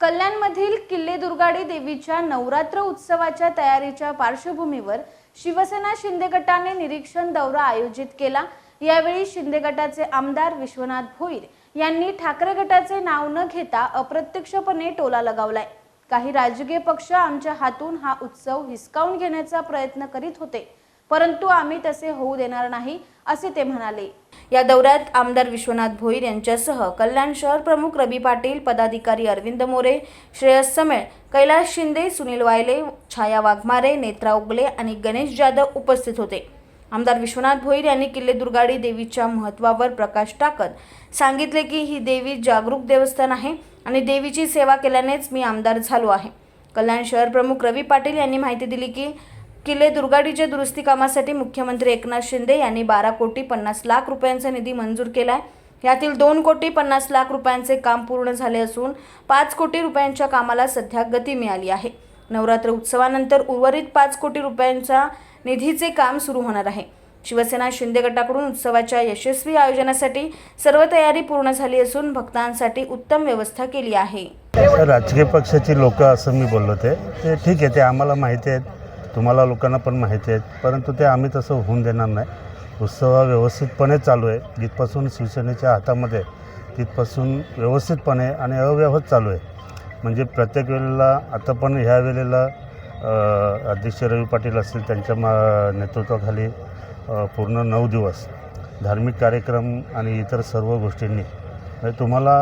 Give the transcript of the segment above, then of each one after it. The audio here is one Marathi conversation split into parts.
कल्याणमधील किल्ले दुर्गाडी देवीच्या नवरात्र उत्सवाच्या तयारीच्या पार्श्वभूमीवर शिवसेना शिंदे गटाने निरीक्षण दौरा आयोजित केला। यावेळी शिंदे गटाचे आमदार विश्वनाथ भोईर यांनी ठाकरे गटाचे नाव न घेता अप्रत्यक्षपणे टोला लगावलाय। काही राजकीय पक्ष आमच्या हातून हा उत्सव हिसकावून घेण्याचा प्रयत्न करीत होते, परंतु आम्ही तसे होऊ देणार नाही असे ते म्हणाले। या दौऱ्यात आमदार विश्वनाथ भोईर यांच्यासह कल्याण शहर प्रमुख रवी पाटील, पदाधिकारी अरविंद मोरे, श्रेयस समेळ, कैलास शिंदे, सुनील वायले, छाया वाघमारे, नेत्रा उगले आणि गणेश जाधव उपस्थित होते। आमदार विश्वनाथ भोईर यांनी किल्ले दुर्गाडी देवीच्या महत्त्वावर प्रकाश टाकत सांगितले की ही देवी जागरूक देवस्थान आहे आणि देवीची सेवा केल्यानेच मी आमदार झालो आहे। कल्याण शहर प्रमुख रवी पाटील यांनी माहिती दिली की किल्ले दुर्गाडीच्या दुरुस्ती कामासाठी मुख्यमंत्री एकनाथ शिंदे यांनी 12,50,00,000 रुपयांचा निधी मंजूर केलाय। यातील 2,50,00,000 रुपयांचे काम पूर्ण झाले असून 5 कोटी रुपयांच्या कामाला सध्या गती मिळाली आहे। नवरात्र उत्सवानंतर उर्वरित 5 कोटी रुपयांचा निधीचे काम सुरू होणार आहे। शिवसेना शिंदे गटाकडून उत्सवाच्या यशस्वी आयोजनासाठी सर्व तयारी पूर्ण झाली असून भक्तांसाठी उत्तम व्यवस्था केली आहे। राजकीय पक्षाची लोक असं मी बोललो ते ठीक आहे, ते आम्हाला माहिती आहे, तुम्हाला लोकांना पण माहिती आहे, परंतु ते आम्ही तसं होऊन देणार नाही। उत्सव व्यवस्थितपणे चालू आहे, जिथपासून शिवसेनेच्या हातामध्ये तिथपासून व्यवस्थितपणे आणि अव्यवस्थित चालू आहे। म्हणजे प्रत्येक वेळेला आता पण ह्या वेळेला अध्यक्ष रवी पाटील असतील त्यांच्या नेतृत्वाखाली पूर्ण 9 दिवस धार्मिक कार्यक्रम आणि इतर सर्व गोष्टींनी तुम्हाला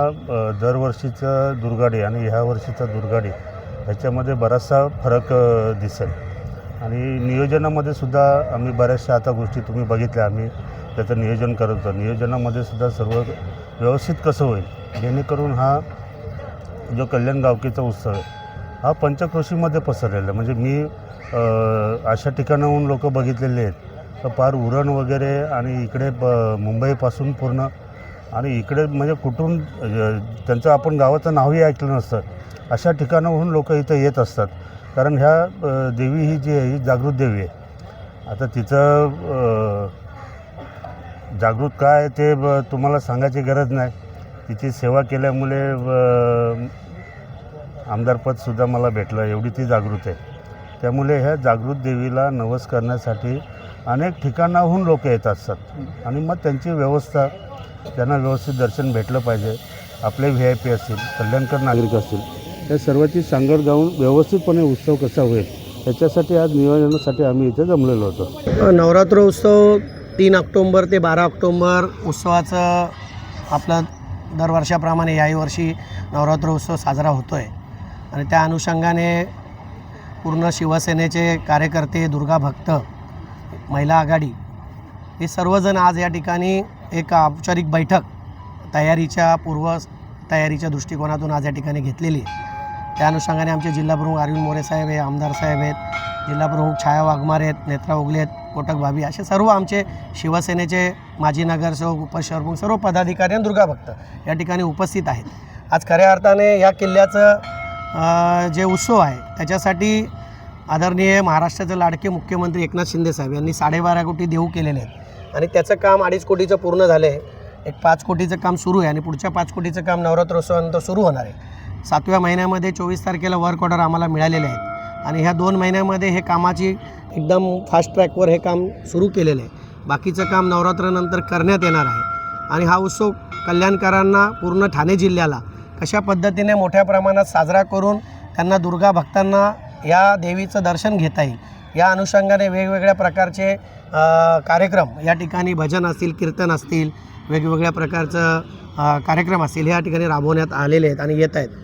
दरवर्षीचं दुर्गाडी आणि ह्या वर्षीचा दुर्गाडी ह्याच्यामध्ये बराचसा फरक दिसेल। आणि नियोजनामध्ये सुद्धा आम्ही बऱ्याचशा आता गोष्टी तुम्ही बघितल्या, आम्ही त्याचं नियोजन करत होतो। नियोजनामध्ये सुद्धा सर्व व्यवस्थित कसं होईल जेणेकरून हा जो कल्याण गावकीचा उत्सव आहे हा पंचक्रोशीमध्ये पसरलेला आहे। म्हणजे मी अशा ठिकाणाहून लोक बघितलेले आहेत तर पार उरण वगैरे आणि इकडे मुंबईपासून पूर्ण आणि इकडे म्हणजे कुठून त्यांचं आपण गावाचं नावही ऐकलं नसतं, अशा ठिकाणाहून लोक इथं येत असतात। कारण ह्या देवी ही जी आहे ही जागृत देवी आहे। आता तिचं जागृत काय ते तुम्हाला सांगायची गरज नाही। तिची सेवा केल्यामुळे आमदारपदसुद्धा मला भेटलं, एवढी ती जागृत आहे। त्यामुळे ह्या जागृत देवीला नवस करण्यासाठी अनेक ठिकाणाहून लोक येत असतात आणि मग त्यांची व्यवस्था, त्यांना व्यवस्थित दर्शन भेटलं पाहिजे। आपले VIP असतील, कल्याणकर नागरिक असतील, त्या सर्वांची सांगड गाऊन व्यवस्थितपणे उत्सव कसा होईल याच्यासाठी आज नियोजनासाठी आम्ही इथे जमलेलो होतो। नवरात्र उत्सव 3 ऑक्टोबर ते 12 ऑक्टोबर उत्सवाचं आपलं दरवर्षाप्रमाणे याही वर्षी नवरात्र उत्सव साजरा होतो आहे आणि त्या अनुषंगाने पूर्ण शिवसेनेचे कार्यकर्ते, दुर्गा भक्त, महिला आघाडी हे सर्वजण आज या ठिकाणी एक औपचारिक बैठक पूर्व तयारीच्या दृष्टिकोनातून आज या ठिकाणी घेतलेली आहे। त्या अनुषंगाने आमचे जिल्हाप्रमुख अरविंद मोरे साहेब आहे, आमदार साहेब आहेत, जिल्हाप्रमुख छाया वाघमारे आहेत, नेत्रा उगले आहेत, कोटक भाभी, असे सर्व आमचे शिवसेनेचे माजी नगरसेवक, उपशहरप्रमुख, सर्व पदाधिकारी आणि दुर्गा भक्त या ठिकाणी उपस्थित आहेत। आज खऱ्या अर्थाने या किल्ल्याचं जे उत्सव आहे त्याच्यासाठी आदरणीय महाराष्ट्राचे लाडके मुख्यमंत्री एकनाथ शिंदे साहेब यांनी 12.5 कोटी देऊ केलेले आहेत आणि त्याचं काम 2.5 कोटीचं पूर्ण झालं आहे। एक 5 कोटीचं काम सुरू आहे आणि पुढच्या 5 कोटीचं काम नवरात्रोत्सवानंतर सुरू होणार आहे। 7व्या महिन्यामध्ये 24 तारखेला वर्क ऑर्डर आम्हाला मिळालेले आहेत आणि ह्या 2 महिन्यामध्ये हे कामाची एकदम फास्ट ट्रॅकवर हे काम सुरू केलेलं आहे। बाकीचं काम नवरात्रानंतर करण्यात येणार आहे आणि हा उत्सव कल्याणकरांना, पूर्ण ठाणे जिल्ह्याला कशा पद्धतीने मोठ्या प्रमाणात साजरा करून त्यांना, दुर्गा भक्तांना या देवीचं दर्शन घेता येईल या अनुषंगाने वेगवेगळ्या प्रकारचे कार्यक्रम या ठिकाणी, भजन असतील, कीर्तन असतील, वेगवेगळ्या प्रकारचं कार्यक्रम असतील, ह्या ठिकाणी राबवण्यात आलेले आहेत आणि येत आहेत।